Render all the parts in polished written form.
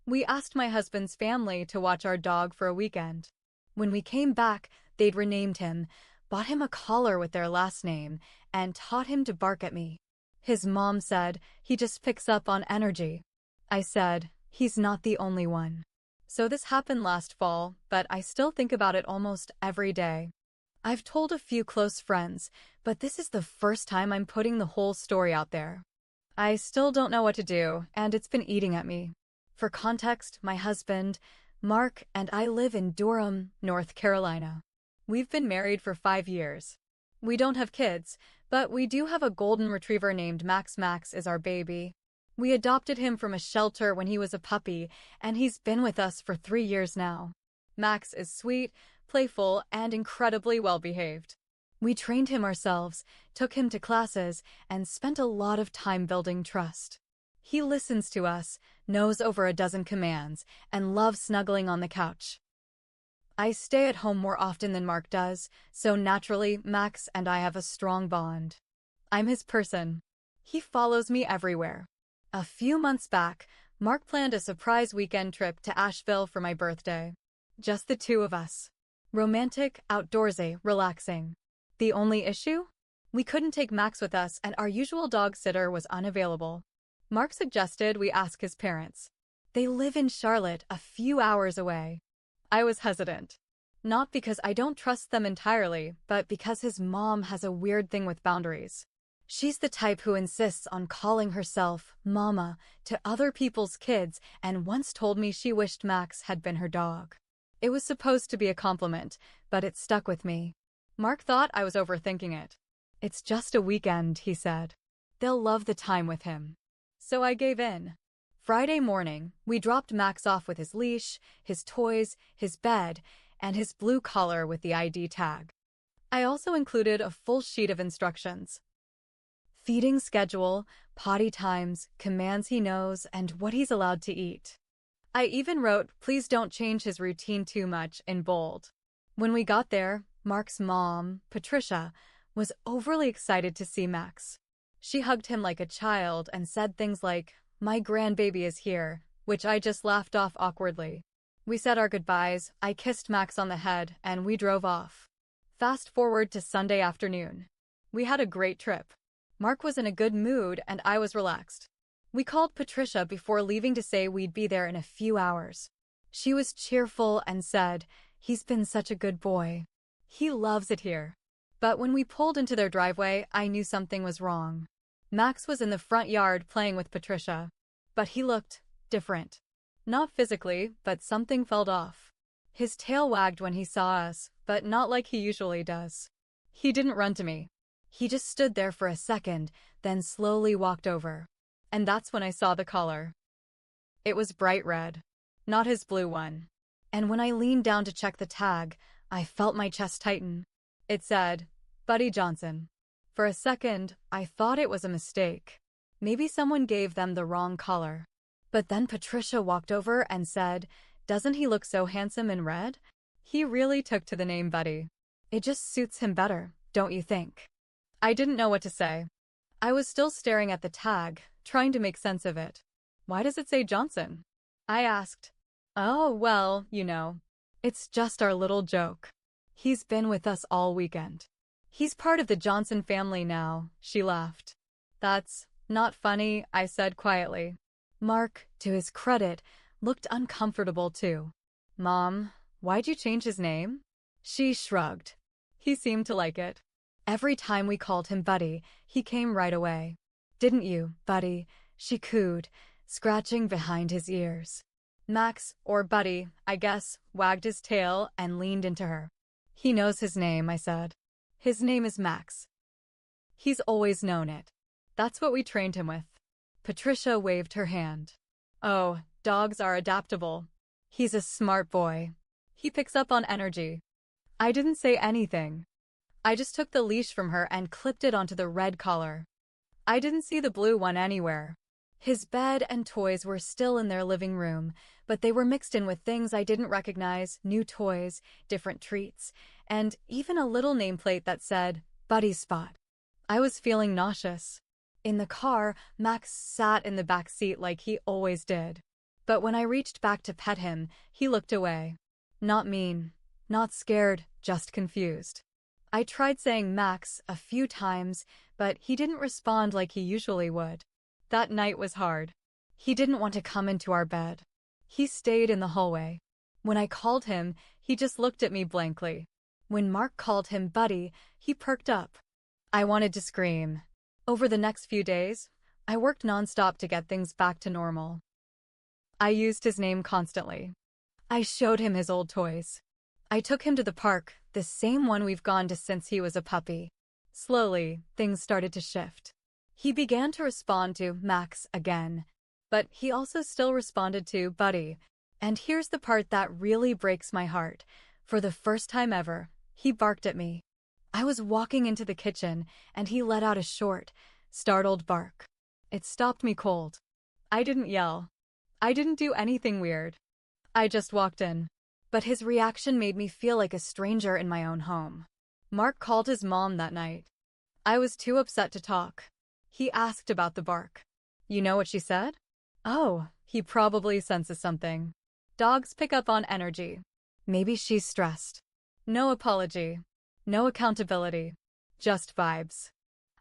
We asked my husband's family to watch our dog for a weekend. When we came back, they'd renamed him, bought him a collar with their last name, and taught him to bark at me. His mom said he just picks up on energy. I said, he's not the only one. So this happened last fall, but I still think about it almost every day. I've told a few close friends, but this is the first time I'm putting the whole story out there. I still don't know what to do, and it's been eating at me. For context, my husband, Mark, and I live in Durham, North Carolina. We've been married for 5 years. We don't have kids, but we do have a golden retriever named Max. Max is our baby. We adopted him from a shelter when he was a puppy, and he's been with us for 3 years now. Max is sweet, playful, and incredibly well-behaved. We trained him ourselves, took him to classes, and spent a lot of time building trust. He listens to us, knows over a dozen commands, and loves snuggling on the couch. I stay at home more often than Mark does, so naturally, Max and I have a strong bond. I'm his person. He follows me everywhere. A few months back, Mark planned a surprise weekend trip to Asheville for my birthday. Just the two of us. Romantic, outdoorsy, relaxing. The only issue? We couldn't take Max with us, and our usual dog sitter was unavailable. Mark suggested we ask his parents. They live in Charlotte, a few hours away. I was hesitant. Not because I don't trust them entirely, but because his mom has a weird thing with boundaries. She's the type who insists on calling herself Mama to other people's kids and once told me she wished Max had been her dog. It was supposed to be a compliment, but it stuck with me. Mark thought I was overthinking it. It's just a weekend, he said. They'll love the time with him. So I gave in. Friday morning, we dropped Max off with his leash, his toys, his bed, and his blue collar with the ID tag. I also included a full sheet of instructions. Feeding schedule, potty times, commands he knows, and what he's allowed to eat. I even wrote, "Please don't change his routine too much," in bold. When we got there, Mark's mom, Patricia, was overly excited to see Max. She hugged him like a child and said things like, "My grandbaby is here," which I just laughed off awkwardly. We said our goodbyes, I kissed Max on the head, and we drove off. Fast forward to Sunday afternoon. We had a great trip. Mark was in a good mood, and I was relaxed. We called Patricia before leaving to say we'd be there in a few hours. She was cheerful and said, "He's been such a good boy. He loves it here." But when we pulled into their driveway, I knew something was wrong. Max was in the front yard playing with Patricia. But he looked different. Not physically, but something felt off. His tail wagged when he saw us, but not like he usually does. He didn't run to me. He just stood there for a second, then slowly walked over. And that's when I saw the collar. It was bright red, not his blue one. And when I leaned down to check the tag, I felt my chest tighten. It said, Buddy Johnson. For a second, I thought it was a mistake. Maybe someone gave them the wrong collar. But then Patricia walked over and said, "Doesn't he look so handsome in red?" He really took to the name Buddy. It just suits him better, don't you think? I didn't know what to say. I was still staring at the tag, trying to make sense of it. Why does it say Johnson? I asked. Oh, well, you know. It's just our little joke. He's been with us all weekend. He's part of the Johnson family now, she laughed. That's not funny, I said quietly. Mark, to his credit, looked uncomfortable too. Mom, why'd you change his name? She shrugged. He seemed to like it. Every time we called him Buddy, he came right away. Didn't you, Buddy? She cooed, scratching behind his ears. Max, or Buddy, I guess, wagged his tail and leaned into her. He knows his name, I said. His name is Max. He's always known it. That's what we trained him with. Patricia waved her hand. Oh, dogs are adaptable. He's a smart boy. He picks up on energy. I didn't say anything. I just took the leash from her and clipped it onto the red collar. I didn't see the blue one anywhere. His bed and toys were still in their living room, but they were mixed in with things I didn't recognize, new toys, different treats, and even a little nameplate that said, Buddy Spot. I was feeling nauseous. In the car, Max sat in the back seat like he always did. But when I reached back to pet him, he looked away. Not mean, not scared, just confused. I tried saying Max a few times, but he didn't respond like he usually would. That night was hard. He didn't want to come into our bed. He stayed in the hallway. When I called him, he just looked at me blankly. When Mark called him Buddy, he perked up. I wanted to scream. Over the next few days, I worked nonstop to get things back to normal. I used his name constantly. I showed him his old toys. I took him to the park, the same one we've gone to since he was a puppy. Slowly, things started to shift. He began to respond to Max again, but he also still responded to Buddy. And here's the part that really breaks my heart. For the first time ever, he barked at me. I was walking into the kitchen, and he let out a short, startled bark. It stopped me cold. I didn't yell. I didn't do anything weird. I just walked in. But his reaction made me feel like a stranger in my own home. Mark called his mom that night. I was too upset to talk. He asked about the bark. You know what she said? Oh, he probably senses something. Dogs pick up on energy. Maybe she's stressed. No apology. No accountability. Just vibes.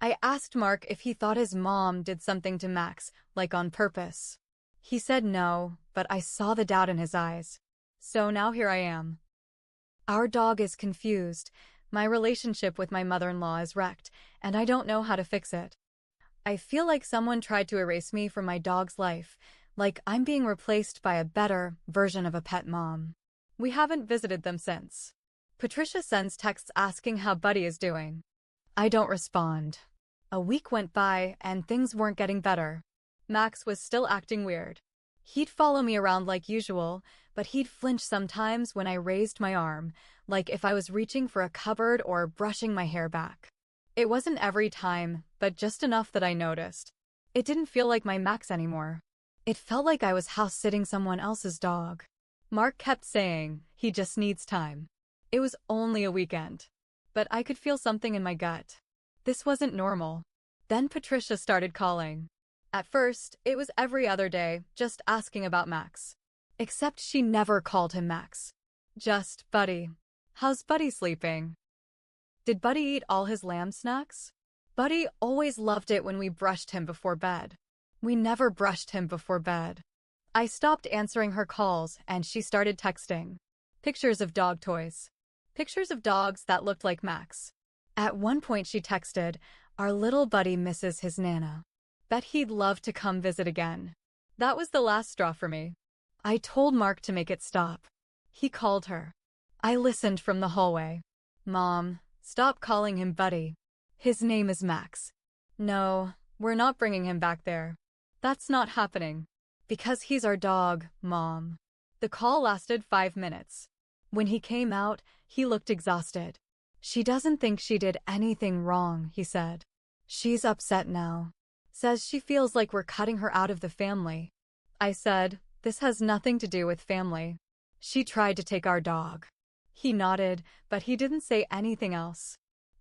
I asked Mark if he thought his mom did something to Max, like on purpose. He said no, but I saw the doubt in his eyes. So now here I am. Our dog is confused. My relationship with my mother-in-law is wrecked, and I don't know how to fix it. I feel like someone tried to erase me from my dog's life, like I'm being replaced by a better version of a pet mom. We haven't visited them since. Patricia sends texts asking how Buddy is doing. I don't respond. A week went by, and things weren't getting better. Max was still acting weird. He'd follow me around like usual, but he'd flinch sometimes when I raised my arm, like if I was reaching for a cupboard or brushing my hair back. It wasn't every time, but just enough that I noticed. It didn't feel like my Max anymore. It felt like I was house-sitting someone else's dog. Mark kept saying, he just needs time. It was only a weekend. But I could feel something in my gut. This wasn't normal. Then Patricia started calling. At first, it was every other day, just asking about Max. Except she never called him Max. Just, Buddy. How's Buddy sleeping? Did Buddy eat all his lamb snacks? Buddy always loved it when we brushed him before bed. We never brushed him before bed. I stopped answering her calls, and she started texting. Pictures of dog toys. Pictures of dogs that looked like Max. At one point she texted, our little Buddy misses his Nana. Bet he'd love to come visit again. That was the last straw for me. I told Mark to make it stop. He called her. I listened from the hallway. Mom, stop calling him Buddy. His name is Max. No, we're not bringing him back there. That's not happening. Because he's our dog, Mom. The call lasted 5 minutes. When he came out, he looked exhausted. She doesn't think she did anything wrong, he said. She's upset now. Says she feels like we're cutting her out of the family. I said, this has nothing to do with family. She tried to take our dog. He nodded, but he didn't say anything else.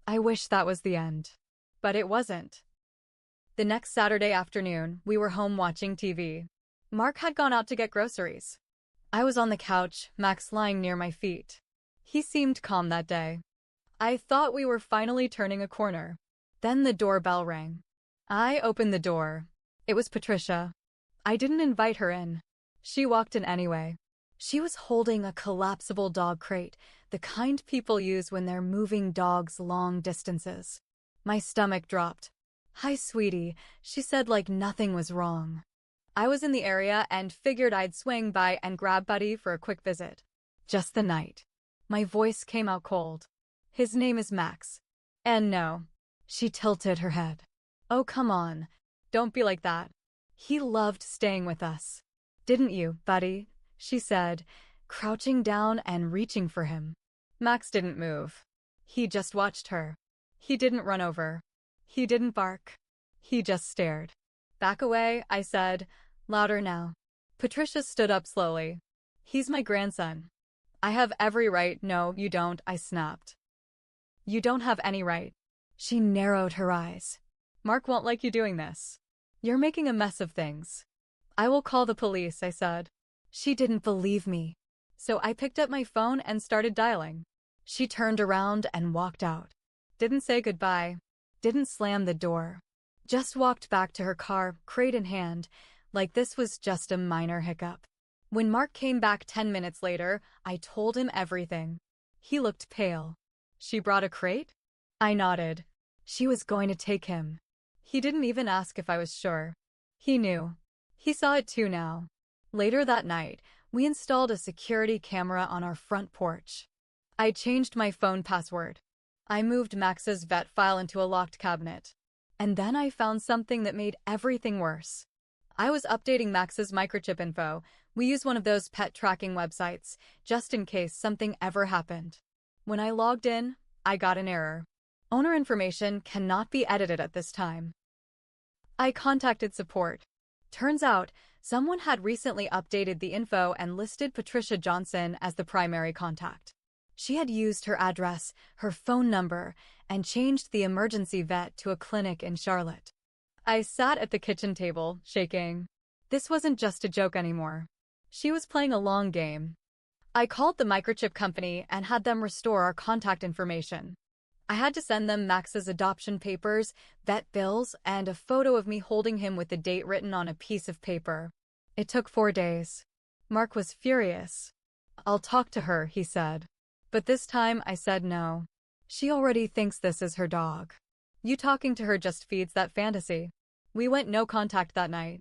I wish that was the end. But it wasn't. The next Saturday afternoon, we were home watching TV. Mark had gone out to get groceries. I was on the couch, Max lying near my feet. He seemed calm that day. I thought we were finally turning a corner. Then the doorbell rang. I opened the door. It was Patricia. I didn't invite her in. She walked in anyway. She was holding a collapsible dog crate, the kind people use when they're moving dogs long distances. My stomach dropped. Hi, sweetie, she said like nothing was wrong. I was in the area and figured I'd swing by and grab Buddy for a quick visit. Just the night. My voice came out cold. His name is Max. And no. She tilted her head. Oh, come on. Don't be like that. He loved staying with us. Didn't you, Buddy? She said, crouching down and reaching for him. Max didn't move. He just watched her. He didn't run over. He didn't bark. He just stared. Back away, I said, louder now. Patricia stood up slowly. He's my grandson. I have every right. No, you don't, I snapped. You don't have any right. She narrowed her eyes. Mark won't like you doing this. You're making a mess of things. I will call the police, I said. She didn't believe me. So I picked up my phone and started dialing. She turned around and walked out. Didn't say goodbye. Didn't slam the door. Just walked back to her car, crate in hand, like this was just a minor hiccup. When Mark came back 10 minutes later, I told him everything. He looked pale. She brought a crate? I nodded. She was going to take him. He didn't even ask if I was sure. He knew. He saw it too now. Later that night, we installed a security camera on our front porch. I changed my phone password. I moved Max's vet file into a locked cabinet. And then I found something that made everything worse. I was updating Max's microchip info. We use one of those pet tracking websites, just in case something ever happened. When I logged in, I got an error. Owner information cannot be edited at this time. I contacted support. Turns out, someone had recently updated the info and listed Patricia Johnson as the primary contact. She had used her address, her phone number, and changed the emergency vet to a clinic in Charlotte. I sat at the kitchen table, shaking. This wasn't just a joke anymore. She was playing a long game. I called the microchip company and had them restore our contact information. I had to send them Max's adoption papers, vet bills, and a photo of me holding him with the date written on a piece of paper. It took 4 days. Mark was furious. I'll talk to her, he said. But this time I said no. She already thinks this is her dog. You talking to her just feeds that fantasy. We went no contact that night.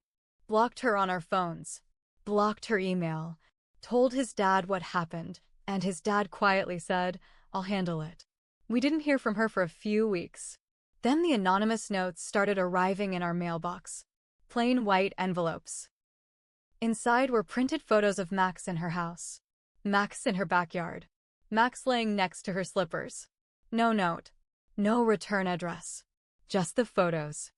Blocked her on our phones. Blocked her email. Told his dad what happened, and his dad quietly said, I'll handle it. We didn't hear from her for a few weeks. Then the anonymous notes started arriving in our mailbox. Plain white envelopes. Inside were printed photos of Max in her house. Max in her backyard. Max laying next to her slippers. No note. No return address. Just the photos.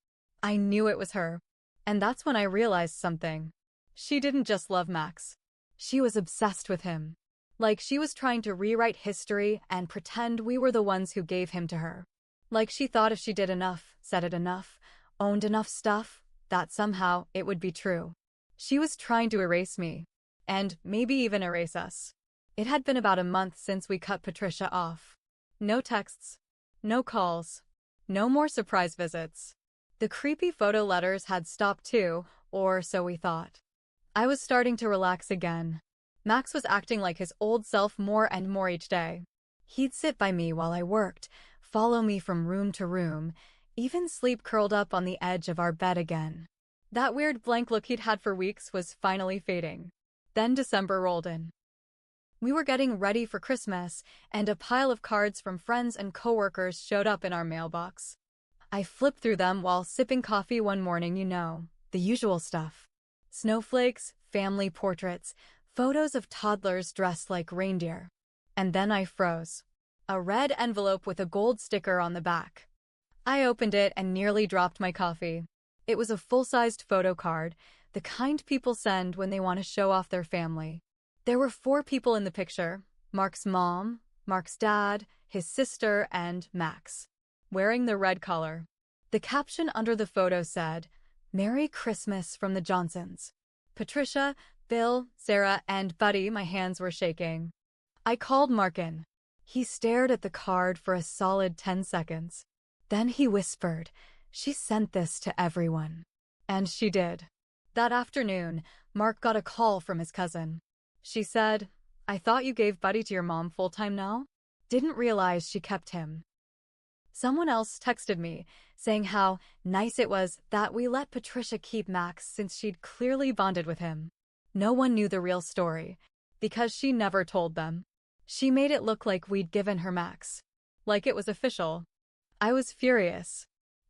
I knew it was her. And that's when I realized something. She didn't just love Max. She was obsessed with him. Like she was trying to rewrite history and pretend we were the ones who gave him to her. Like she thought if she did enough, said it enough, owned enough stuff, that somehow it would be true. She was trying to erase me. And maybe even erase us. It had been about a month since we cut Patricia off. No texts. No calls. No more surprise visits. The creepy photo letters had stopped too, or so we thought. I was starting to relax again. Max was acting like his old self more and more each day. He'd sit by me while I worked, follow me from room to room, even sleep curled up on the edge of our bed again. That weird blank look he'd had for weeks was finally fading. Then December rolled in. We were getting ready for Christmas, and a pile of cards from friends and coworkers showed up in our mailbox. I flipped through them while sipping coffee one morning, the usual stuff. Snowflakes, family portraits, photos of toddlers dressed like reindeer. And then I froze. A red envelope with a gold sticker on the back. I opened it and nearly dropped my coffee. It was a full-sized photo card, the kind people send when they want to show off their family. There were 4 people in the picture: Mark's mom, Mark's dad, his sister, and Max, wearing the red collar. The caption under the photo said, "Merry Christmas from the Johnsons. Patricia, Bill, Sarah, and Buddy." My hands were shaking. I called Mark in. He stared at the card for a solid 10 seconds. Then he whispered, "She sent this to everyone." And she did. That afternoon, Mark got a call from his cousin. She said, "I thought you gave Buddy to your mom full-time now? Didn't realize she kept him." Someone else texted me, saying how nice it was that we let Patricia keep Max since she'd clearly bonded with him. No one knew the real story, because she never told them. She made it look like we'd given her Max. Like it was official. I was furious.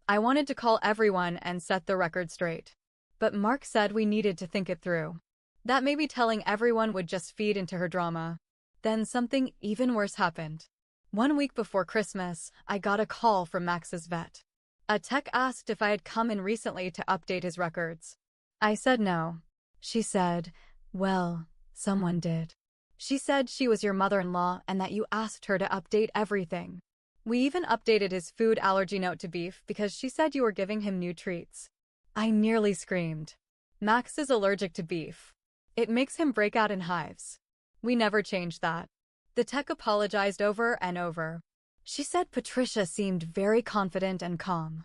I wanted to call everyone and set the record straight. But Mark said we needed to think it through. That maybe telling everyone would just feed into her drama. Then something even worse happened. 1 week before Christmas, I got a call from Max's vet. A tech asked if I had come in recently to update his records. I said no. She said, "Well, someone did. She said she was your mother-in-law and that you asked her to update everything. We even updated his food allergy note to beef because she said you were giving him new treats." I nearly screamed. Max is allergic to beef. It makes him break out in hives. We never changed that. The tech apologized over and over. She said Patricia seemed very confident and calm.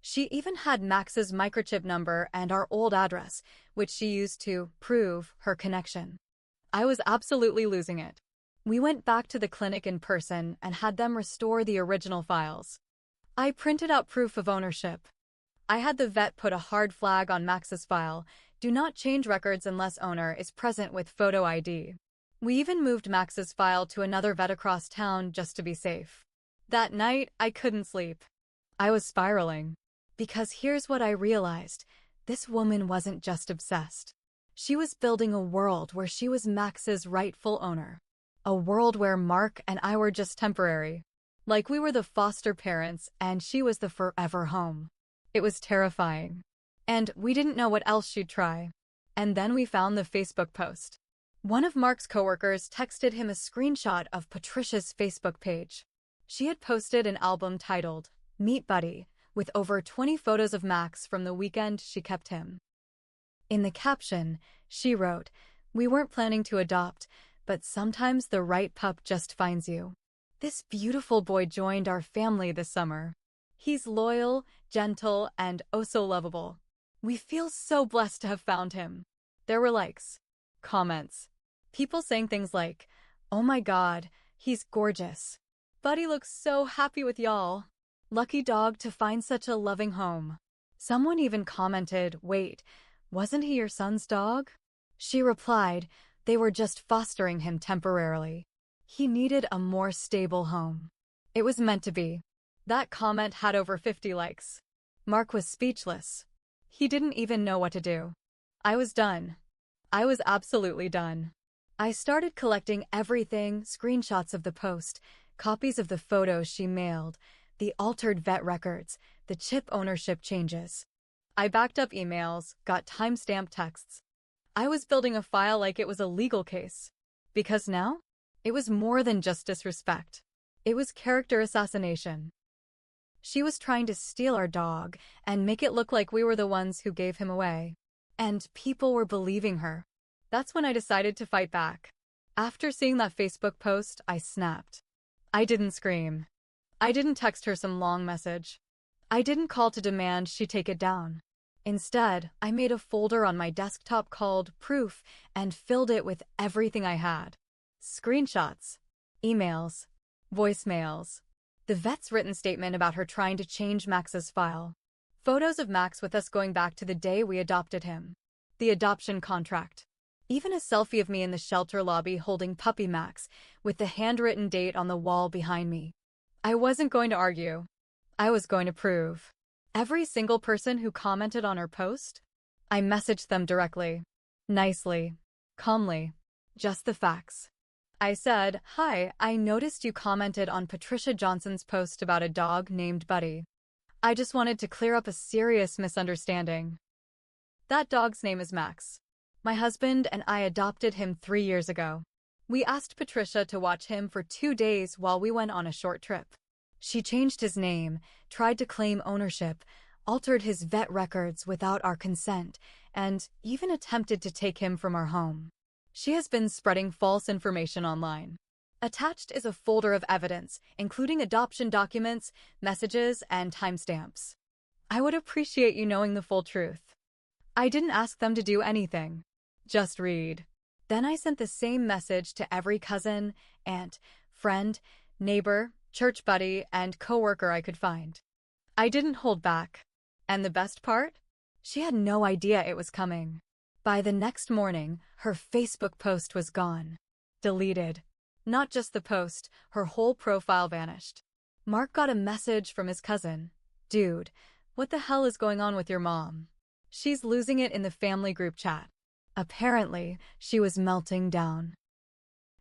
She even had Max's microchip number and our old address, which she used to prove her connection. I was absolutely losing it. We went back to the clinic in person and had them restore the original files. I printed out proof of ownership. I had the vet put a hard flag on Max's file: do not change records unless owner is present with photo ID. We even moved Max's file to another vet across town just to be safe. That night, I couldn't sleep. I was spiraling. Because here's what I realized: this woman wasn't just obsessed. She was building a world where she was Max's rightful owner. A world where Mark and I were just temporary. Like we were the foster parents and she was the forever home. It was terrifying. And we didn't know what else she'd try. And then we found the Facebook post. One of Mark's coworkers texted him a screenshot of Patricia's Facebook page. She had posted an album titled Meet Buddy, with over 20 photos of Max from the weekend she kept him. In the caption, she wrote, "We weren't planning to adopt, but sometimes the right pup just finds you. This beautiful boy joined our family this summer. He's loyal, gentle, and oh so lovable. We feel so blessed to have found him." There were likes, comments, people saying things like, "Oh my God, he's gorgeous. Buddy looks so happy with y'all. Lucky dog to find such a loving home." Someone even commented, "Wait, wasn't he your son's dog?" She replied, "They were just fostering him temporarily. He needed a more stable home." It was meant to be. That comment had over 50 likes. Mark was speechless. He didn't even know what to do. I was done. I was absolutely done. I started collecting everything: screenshots of the post, copies of the photos she mailed, the altered vet records, the chip ownership changes. I backed up emails, got timestamped texts. I was building a file like it was a legal case. Because now, it was more than just disrespect. It was character assassination. She was trying to steal our dog and make it look like we were the ones who gave him away. And people were believing her. That's when I decided to fight back. After seeing that Facebook post, I snapped. I didn't scream. I didn't text her some long message. I didn't call to demand she take it down. Instead, I made a folder on my desktop called Proof and filled it with everything I had. Screenshots, emails, voicemails, the vet's written statement about her trying to change Max's file, photos of Max with us going back to the day we adopted him, the adoption contract, even a selfie of me in the shelter lobby holding puppy Max with the handwritten date on the wall behind me. I wasn't going to argue. I was going to prove. Every single person who commented on her post, I messaged them directly, nicely, calmly, just the facts. I said, "Hi, I noticed you commented on Patricia Johnson's post about a dog named Buddy. I just wanted to clear up a serious misunderstanding. That dog's name is Max. My husband and I adopted him 3 years ago. We asked Patricia to watch him for 2 days while we went on a short trip. She changed his name, tried to claim ownership, altered his vet records without our consent, and even attempted to take him from our home. She has been spreading false information online." Attached is a folder of evidence, including adoption documents, messages, and timestamps. I would appreciate you knowing the full truth. I didn't ask them to do anything. Just read. Then I sent the same message to every cousin, aunt, friend, neighbor, church buddy, and coworker I could find. I didn't hold back. And the best part? She had no idea it was coming. By the next morning, her Facebook post was gone. Deleted. Not just the post, her whole profile vanished. Mark got a message from his cousin. "Dude, what the hell is going on with your mom? She's losing it in the family group chat." Apparently, she was melting down,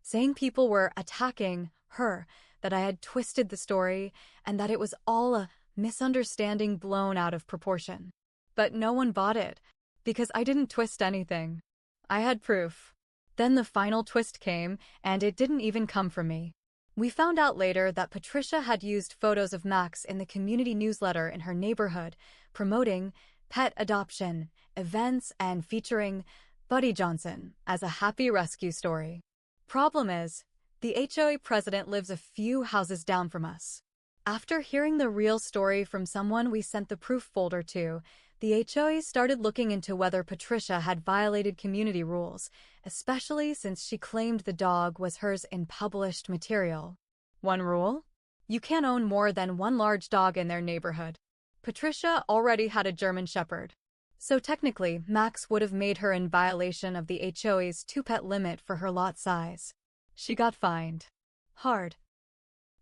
saying people were attacking her, that I had twisted the story, and that it was all a misunderstanding blown out of proportion. But no one bought it, because I didn't twist anything. I had proof. Then the final twist came, and it didn't even come from me. We found out later that Patricia had used photos of Max in the community newsletter in her neighborhood, promoting pet adoption, events, and featuring Buddy Johnson as a happy rescue story. Problem is, the HOA president lives a few houses down from us. After hearing the real story from someone we sent the proof folder to, the HOA started looking into whether Patricia had violated community rules, especially since she claimed the dog was hers in published material. One rule? You can't own more than one large dog in their neighborhood. Patricia already had a German Shepherd. So technically, Max would have made her in violation of the HOA's two-pet limit for her lot size. She got fined. Hard.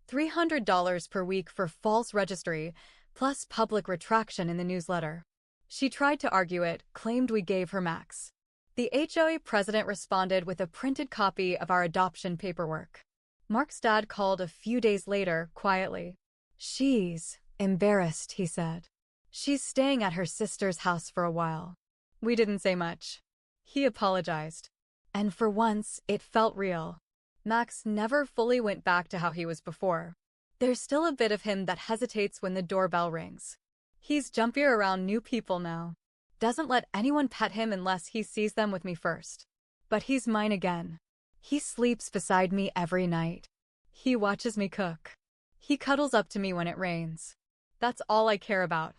$300 per week for false registry, plus public retraction in the newsletter. She tried to argue it, claimed we gave her Max. The HOA president responded with a printed copy of our adoption paperwork. Mark's dad called a few days later, quietly. She's embarrassed, he said. She's staying at her sister's house for a while. We didn't say much. He apologized. And for once, it felt real. Max never fully went back to how he was before. There's still a bit of him that hesitates when the doorbell rings. He's jumpier around new people now. Doesn't let anyone pet him unless he sees them with me first. But he's mine again. He sleeps beside me every night. He watches me cook. He cuddles up to me when it rains. That's all I care about.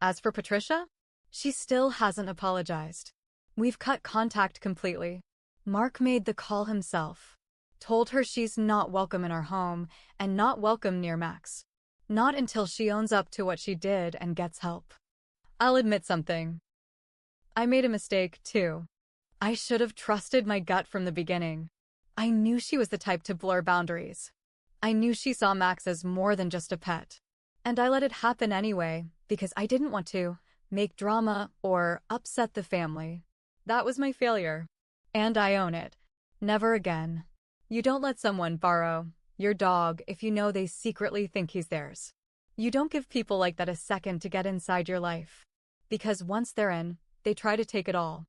As for Patricia, she still hasn't apologized. We've cut contact completely. Mark made the call himself. Told her she's not welcome in our home and not welcome near Max. Not until she owns up to what she did and gets help. I'll admit something. I made a mistake, too. I should have trusted my gut from the beginning. I knew she was the type to blur boundaries. I knew she saw Max as more than just a pet. And I let it happen anyway, because I didn't want to make drama or upset the family. That was my failure. And I own it. Never again. You don't let someone borrow your dog if you know they secretly think he's theirs. You don't give people like that a second to get inside your life. Because once they're in, they try to take it all.